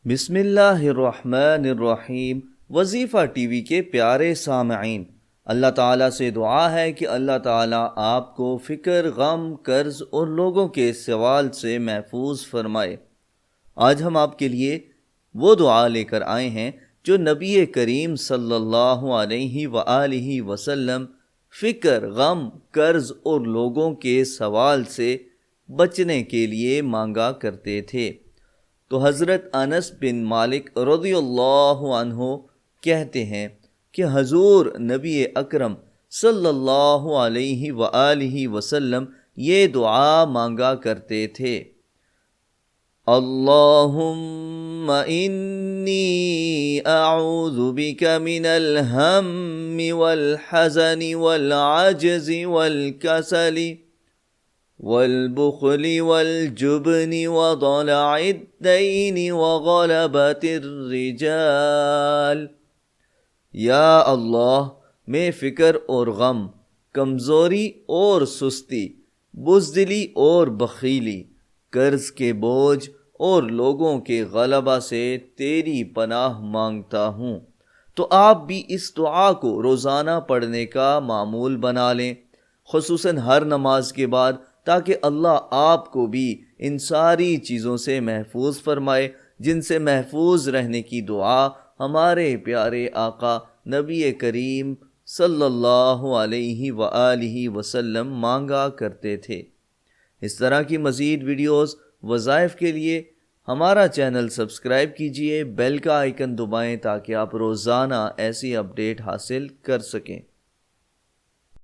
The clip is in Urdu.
بسم اللہ الرحمن الرحیم۔ وظیفہ ٹی وی کے پیارے سامعین، اللہ تعالیٰ سے دعا ہے کہ اللہ تعالیٰ آپ کو فکر، غم، قرض اور لوگوں کے سوال سے محفوظ فرمائے۔ آج ہم آپ کے لیے وہ دعا لے کر آئے ہیں جو نبی کریم صلی اللہ علیہ وآلہ وسلم فکر، غم، قرض اور لوگوں کے سوال سے بچنے کے لیے مانگا کرتے تھے۔ تو حضرت انس بن مالک رضی اللہ عنہ کہتے ہیں کہ حضور نبی اکرم صلی اللہ علیہ وآلہ وسلم یہ دعا مانگا کرتے تھے: اللہم انی اعوذ بک من الہم والحزن والعجز والکسل والبخل والجبن وضلع الدین وغلبۃ الرجال۔ یا اللہ، میں فکر اور غم، کمزوری اور سستی، بزدلی اور بخیلی، قرض کے بوجھ اور لوگوں کے غلبہ سے تیری پناہ مانگتا ہوں۔ تو آپ بھی اس دعا کو روزانہ پڑھنے کا معمول بنا لیں، خصوصاً ہر نماز کے بعد، تاکہ اللہ آپ کو بھی ان ساری چیزوں سے محفوظ فرمائے جن سے محفوظ رہنے کی دعا ہمارے پیارے آقا نبی کریم صلی اللہ علیہ وآلہ وسلم مانگا کرتے تھے۔ اس طرح کی مزید ویڈیوز، وظائف کے لیے ہمارا چینل سبسکرائب کیجئے، بیل کا آئیکن دبائیں تاکہ آپ روزانہ ایسی اپڈیٹ حاصل کر سکیں۔